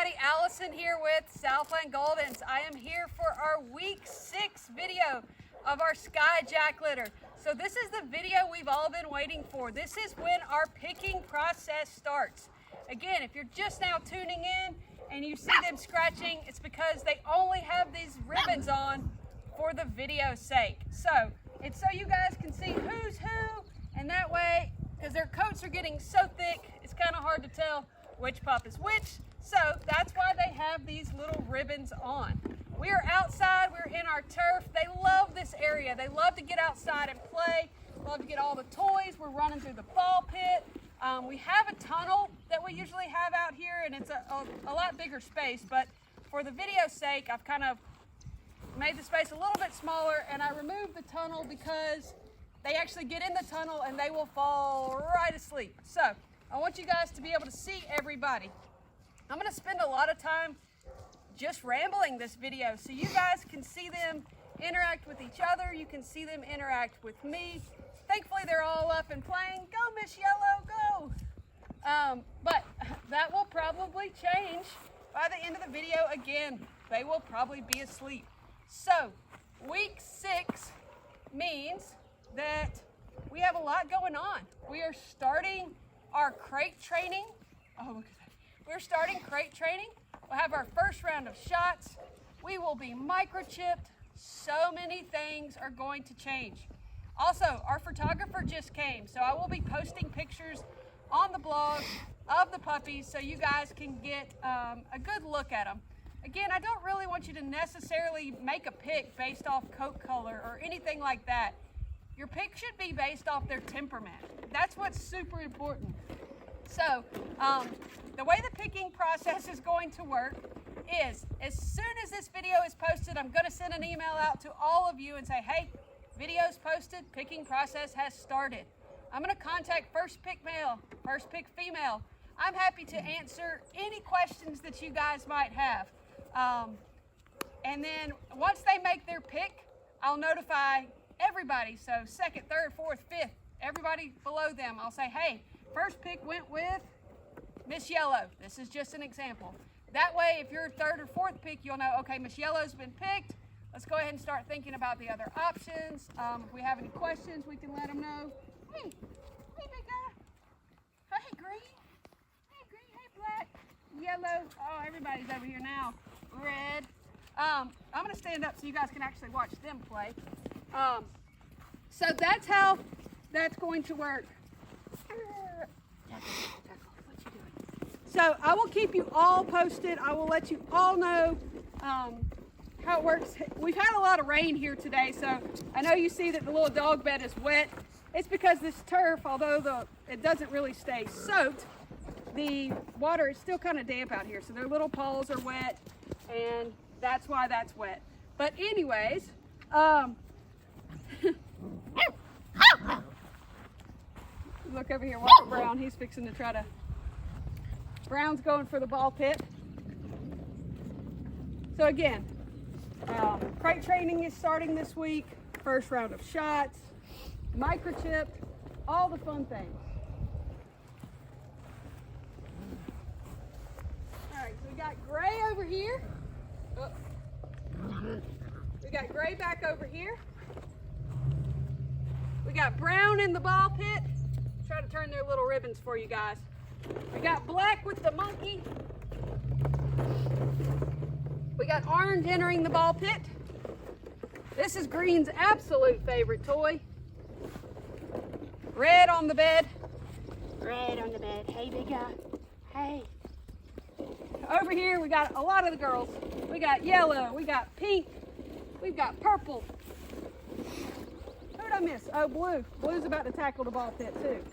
everybody, Allison here with Southland Goldens. I am here for our week 6 video of our Skye jack litter. So this is the video we've all been waiting for. This is when our picking process starts. Again, if you're just now tuning in and you see them scratching, it's because they only have these ribbons on for the video's sake. So it's so you guys can see who's who, and that way, because their coats are getting so thick, it's kind of hard to tell which pup is which. So that's why they have these little ribbons on. We are outside, we're in our turf. They love this area. They love to get outside and play, love to get all the toys. We're running through the ball pit. We have a tunnel that we usually have out here, and it's a lot bigger space, but for the video's sake, I've kind of made the space a little bit smaller, and I removed the tunnel because they actually get in the tunnel and they will fall right asleep. So I want you guys to be able to see everybody. I'm going to spend a lot of time just rambling this video so you guys can see them interact with each other. You can see them interact with me. Thankfully, they're all up and playing. Go, Miss Yellow, go! But that will probably change by the end of the video. Again, they will probably be asleep. So week 6 means that we have a lot going on. We are starting our crate training. Oh, look at that. We're starting crate training. We'll have our first round of shots. We will be microchipped. So many things are going to change. Also, our photographer just came, so I will be posting pictures on the blog of the puppies so you guys can get a good look at them. Again, I don't really want you to necessarily make a pick based off coat color or anything like that. Your pick should be based off their temperament. That's what's super important. So, the way the picking process is going to work is, as soon as this video is posted, I'm going to send an email out to all of you and say, hey, video's posted, picking process has started. I'm going to contact first pick male, first pick female. I'm happy to answer any questions that you guys might have. And then once they make their pick, I'll notify everybody. So second, third, fourth, fifth, everybody below them. I'll say, hey, first pick went with Miss Yellow. This is just an example. That way, if you're third or fourth pick, you'll know, okay, Miss Yellow's been picked. Let's go ahead and start thinking about the other options. If we have any questions, we can let them know. Hey, big guy. Hey, green. Hey, green. Hey, black. Yellow. Oh, everybody's over here now. Red. I'm going to stand up so you guys can actually watch them play. So that's how that's going to work. So I will keep you all posted. I will let you all know how it works. We've had a lot of rain here today, so I know you see that the little dog bed is wet. It's because this turf, although it doesn't really stay soaked, the water is still kind of damp out here, so their little paws are wet, and that's why that's wet. But anyways, look over here, watch Brown. He's fixing to try to, Brown's going for the ball pit. So again, crate training is starting this week. First round of shots, microchipped, all the fun things. All right, so we got Gray over here. Oh. We got Gray back over here. We got Brown in the ball pit. Try to turn their little ribbons for you guys. We got Black with the monkey. We got Orange entering the ball pit. This is Green's absolute favorite toy. Red on the bed. Red on the bed. Hey, big guy. Hey. Over here, we got a lot of the girls. We got yellow. We got pink. We've got purple. Who did I miss? Oh, Blue. Blue's about to tackle the ball pit, too.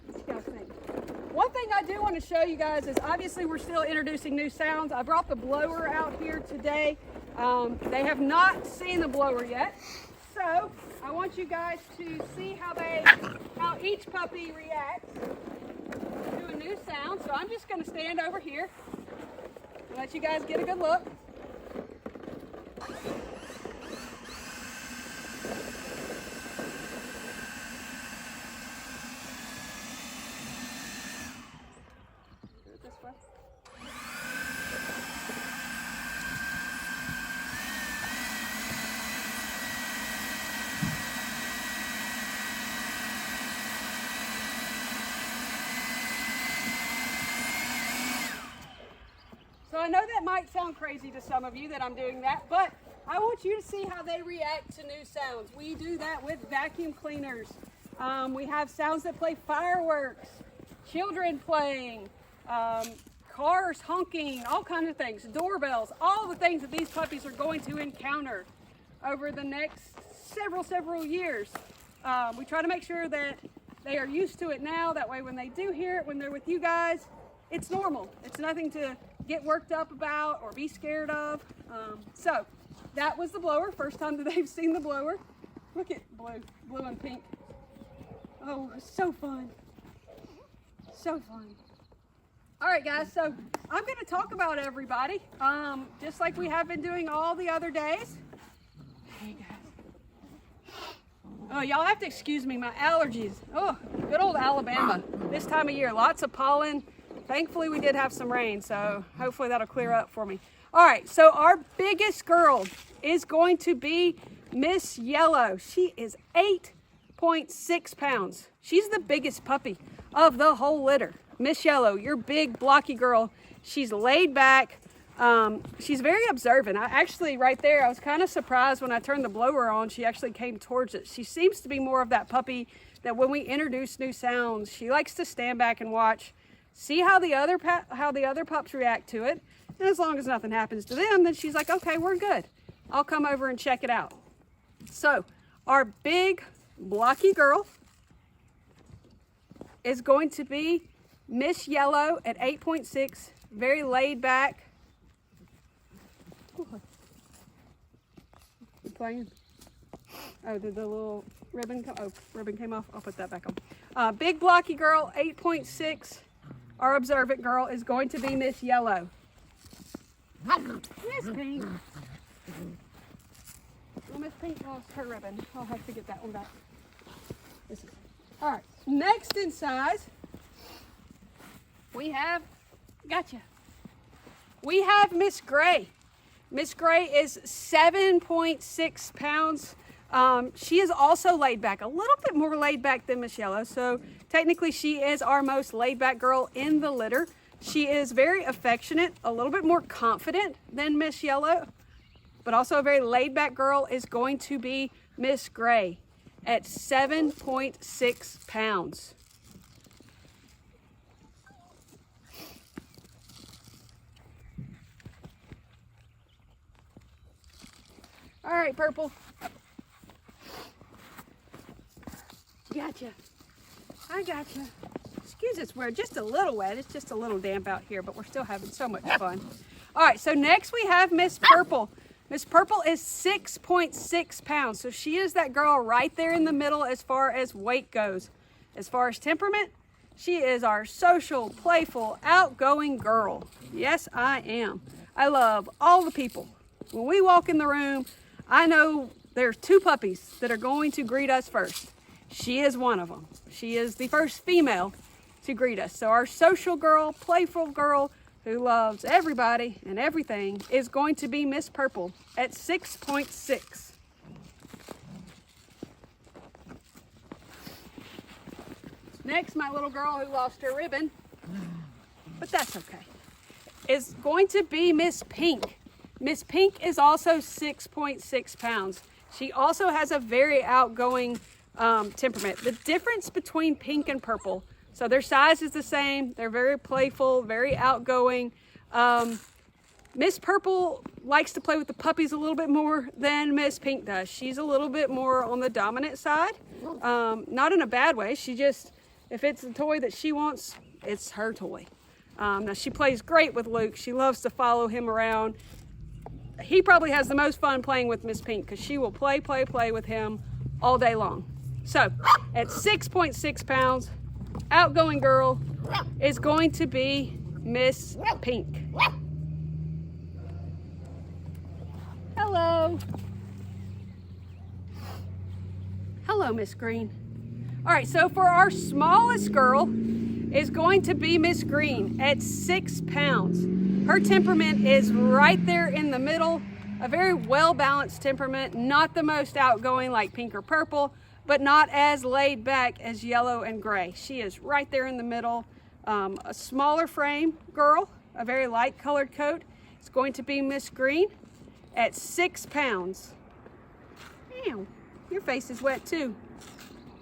What you guys think? One thing I do want to show you guys is obviously we're still introducing new sounds. I brought the blower out here today. They have not seen the blower yet. So I want you guys to see how each puppy reacts to a new sound. So I'm just going to stand over here and let you guys get a good look. Do it this way. I know that might sound crazy to some of you that I'm doing that, but I want you to see how they react to new sounds. We do that with vacuum cleaners. We have sounds that play fireworks, children playing, cars honking, all kinds of things, doorbells, all the things that these puppies are going to encounter over the next several years. We try to make sure that they are used to it now. That way when they do hear it, when they're with you guys, it's normal. It's nothing to get worked up about or be scared of. So that was the blower. First time that they've seen the blower. Look at blue and pink. Oh, so fun. So fun. All right, guys, so I'm going to talk about everybody, just like we have been doing all the other days. Hey, guys. Oh, y'all have to excuse me, my allergies. Oh, good old Alabama. This time of year, lots of pollen. Thankfully, we did have some rain, so hopefully that'll clear up for me. All right, so our biggest girl is going to be Miss Yellow. She is 8.6 pounds. She's the biggest puppy of the whole litter. Miss Yellow, your big blocky girl. She's laid back. She's very observant. Right there, I was kind of surprised when I turned the blower on, she actually came towards it. She seems to be more of that puppy that when we introduce new sounds, she likes to stand back and watch, see how the other pups react to it. And as long as nothing happens to them, then she's like, okay, we're good. I'll come over and check it out. So our big blocky girl is going to be Miss Yellow at 8.6, very laid back. You playing? Oh, did the little ribbon come? Oh, ribbon came off. I'll put that back on. Big blocky girl, 8.6. Our observant girl is going to be Miss Yellow. Miss Pink. Well, Miss Pink lost her ribbon. I'll have to get that one back. All right. Next in size, we have Miss Gray. Miss Gray is 7.6 pounds. She is also laid back, a little bit more laid back than Miss Yellow. So technically she is our most laid back girl in the litter. She is very affectionate, a little bit more confident than Miss Yellow, but also a very laid back girl is going to be Miss Gray at 7.6 pounds. All right, Purple. Gotcha. I gotcha. Excuse us, we're just a little wet. It's just a little damp out here, but we're still having so much fun. All right, so next we have Miss Purple. Miss Purple is 6.6 pounds. So she is that girl right there in the middle as far as weight goes. As far as temperament, she is our social, playful, outgoing girl. Yes, I am. I love all the people. When we walk in the room, I know there's two puppies that are going to greet us first. She is one of them. She is the first female to greet us. So our social girl, playful girl who loves everybody and everything is going to be Miss Purple at 6.6. Next, my little girl who lost her ribbon, but that's okay, is going to be Miss Pink. Miss Pink is also 6.6 pounds. She also has a very outgoing temperament. The difference between Pink and Purple, so their size is the same. They're very playful, very outgoing. Miss Purple likes to play with the puppies a little bit more than Miss Pink does. She's a little bit more on the dominant side, not in a bad way. She just, if it's a toy that she wants, it's her toy. Now she plays great with Luke. She loves to follow him around. He probably has the most fun playing with Miss Pink because she will play with him all day long. So at 6.6 pounds, outgoing girl is going to be Miss Pink. Hello. Hello, Miss Green. All right, so for our smallest girl is going to be Miss Green at 6 pounds. Her temperament is right there in the middle, a very well-balanced temperament, not the most outgoing like Pink or Purple, but not as laid back as Yellow and Gray. She is right there in the middle, a smaller frame girl, a very light colored coat, is going to be Miss Green at 6 pounds. Ew, your face is wet too.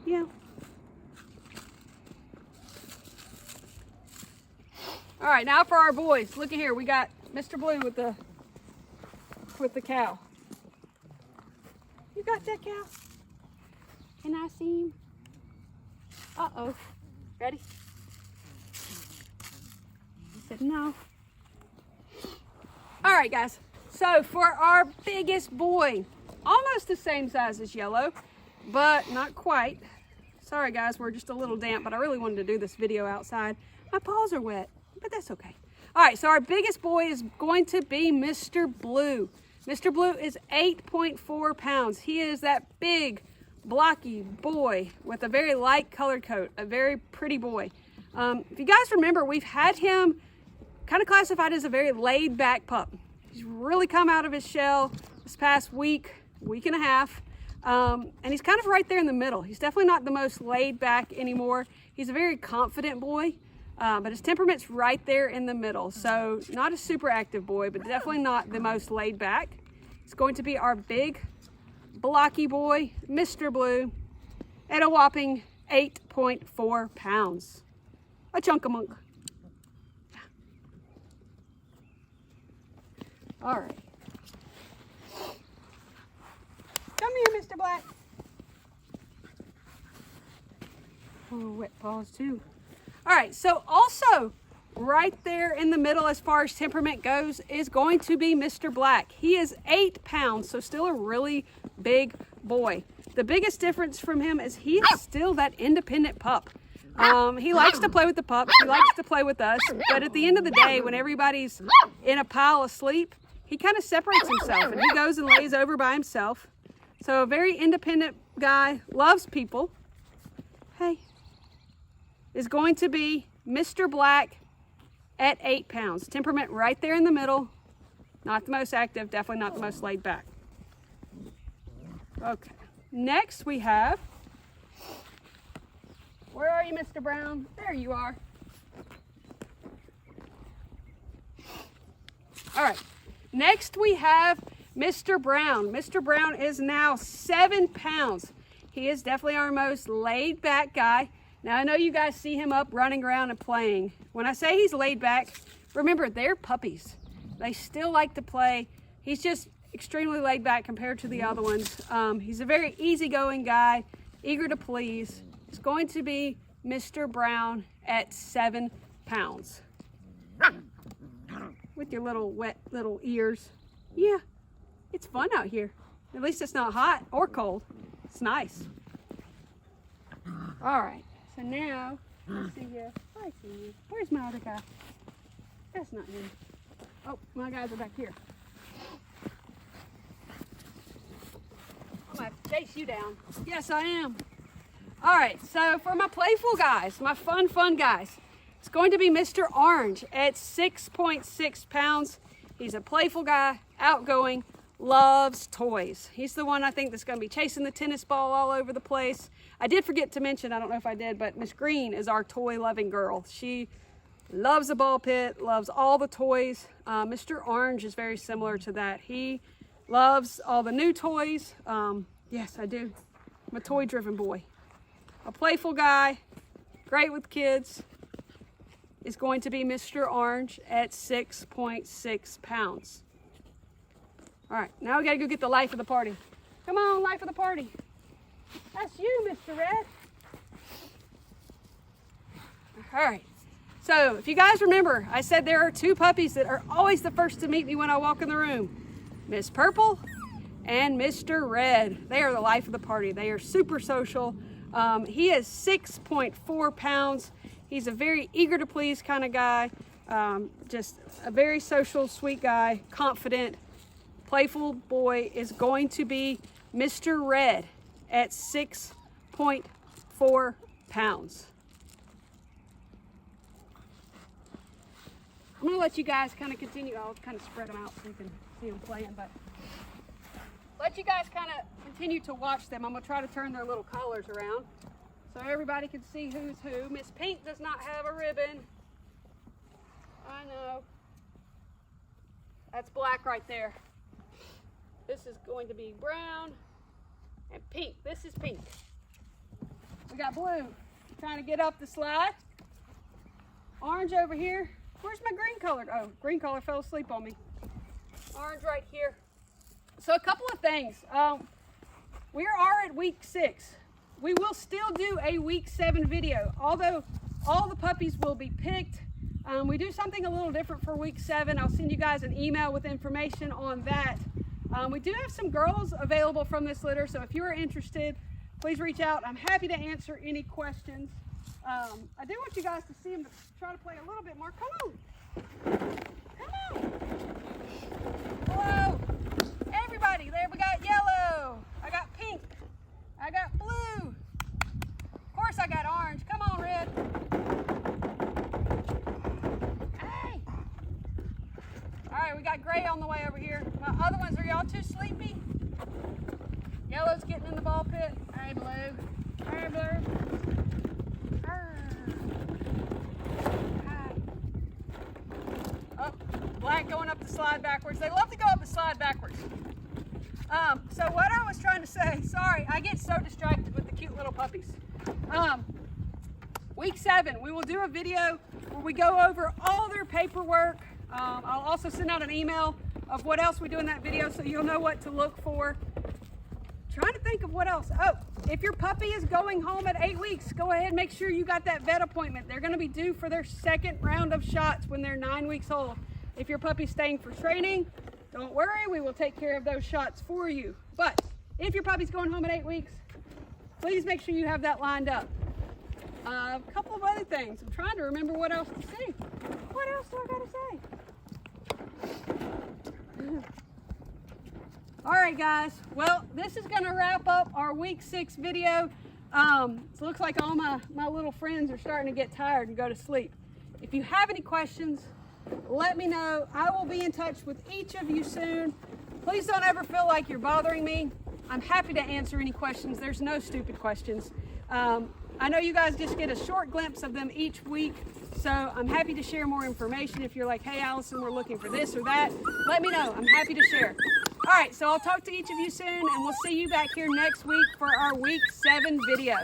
Yeah. All right, now for our boys. Look at here, we got Mr. Blue with the cow. You got that cow? Can I see him? Uh-oh. Ready? He said no. All right, guys. So for our biggest boy, almost the same size as Yellow, but not quite. Sorry, guys, we're just a little damp, but I really wanted to do this video outside. My paws are wet, but that's okay. All right, so our biggest boy is going to be Mr. Blue. Mr. Blue is 8.4 pounds. He is that big, blocky boy with a very light colored coat, a very pretty boy. If you guys remember, we've had him kind of classified as a very laid back pup. He's really come out of his shell this past week and a half. And he's kind of right there in the middle. He's definitely not the most laid back anymore. He's a very confident boy, but his temperament's right there in the middle. So not a super active boy, but definitely not the most laid back. It's going to be our big, blocky boy, Mr. Blue, at a whopping 8.4 pounds. A chunk-a-monk. All right. Come here, Mr. Black. Oh, wet paws too. All right, so also right there in the middle as far as temperament goes is going to be Mr. Black. He is 8 pounds, so still a really big boy. The biggest difference from him is he is still that independent pup. He likes to play with the pups, he likes to play with us, but at the end of the day, when everybody's in a pile asleep, he kind of separates himself and he goes and lays over by himself. So a very independent guy, loves people. Hey, is going to be Mr. Black at 8 pounds. Temperament right there in the middle. Not the most active, definitely not the most laid back. Okay, next we have, where are you, Mr. Brown? There you are. All right, next we have Mr. Brown. Mr. Brown is now 7 pounds. He is definitely our most laid back guy. Now I know you guys see him up running around and playing. When I say he's laid back, remember they're puppies. They still like to play. He's just extremely laid back compared to the other ones. He's a very easygoing guy, eager to please. It's going to be Mr. Brown at 7 pounds. With your little wet little ears. Yeah, it's fun out here. At least it's not hot or cold. It's nice. All right, so now, let's see you. I see you. Where's my other guy? That's not him. Oh, my guys are back here. I'm gonna have to chase you down. Yes, I am. All right, so for my playful guys, my fun guys, it's going to be Mr. Orange at 6.6 pounds. He's a playful guy, outgoing, loves toys. He's the one I think that's going to be chasing the tennis ball all over the place. I did forget to mention, I don't know if I did, but Miss Green is our toy-loving girl. She loves a ball pit, loves all the toys. Mr. Orange is very similar to that. He loves all the new toys. Yes, I do. I'm a toy-driven boy. A playful guy, great with kids, is going to be Mr. Orange at 6.6 pounds. All right, now we gotta go get the life of the party. Come on, life of the party. That's you, Mr. Red. All right, so if you guys remember, I said there are 2 puppies that are always the first to meet me when I walk in the room. Miss Purple and Mr. Red. They are the life of the party. They are super social. He is 6.4 pounds. He's a very eager to please kind of guy. Just a very social, sweet guy, confident, playful boy is going to be Mr. Red at 6.4 pounds. I'm gonna let you guys kind of continue. I'll kind of spread them out so you can see them playing, but let you guys kind of continue to watch them. I'm gonna try to turn their little collars around so everybody can see who's who. Miss Pink does not have a ribbon. I know. That's black right there. This is going to be brown and pink. This is pink. We got blue. Trying to get up the slide. Orange over here. Where's my green color? Oh, green color fell asleep on me. Orange right here. So a couple of things. We are at week 6. We will still do a week 7 video, although all the puppies will be picked. We do something a little different for week 7. I'll send you guys an email with information on that. We do have some girls available from this litter, so if you are interested, please reach out. I'm happy to answer any questions. I do want you guys to see them, to try to play a little bit more. Come on. Come on. Hello. Everybody, there we got yellow. I got pink. I got blue. Of course I got orange. Come on, red. Hey. All right, we got gray on the way over here. My other ones, are y'all too sleepy? Yellow's getting in the ball pit. Hey, blue. Hey, blue. Oh, black going up the slide backwards. They love to go up the slide backwards. So what I was trying to say, sorry, I get so distracted with the cute little puppies. Week 7, we will do a video where we go over all their paperwork. I'll also send out an email of what else we do in that video so you'll know what to look for. Trying to think of what else. Oh, if your puppy is going home at 8 weeks, go ahead and make sure you got that vet appointment. They're going to be due for their 2nd round of shots when they're 9 weeks old. If your puppy's staying for training, don't worry, we will take care of those shots for you. But if your puppy's going home at 8 weeks, please make sure you have that lined up. A couple of other things. I'm trying to remember what else to say. What else do I gotta say? All right, guys. Well, this is gonna wrap up our week 6 video. It looks like all my little friends are starting to get tired and go to sleep. If you have any questions, let me know. I will be in touch with each of you soon. Please don't ever feel like you're bothering me. I'm happy to answer any questions. There's no stupid questions. I know you guys just get a short glimpse of them each week, so I'm happy to share more information. If you're like, hey, Allison, we're looking for this or that, let me know. I'm happy to share. All right, so I'll talk to each of you soon, and we'll see you back here next week for our week 7 video.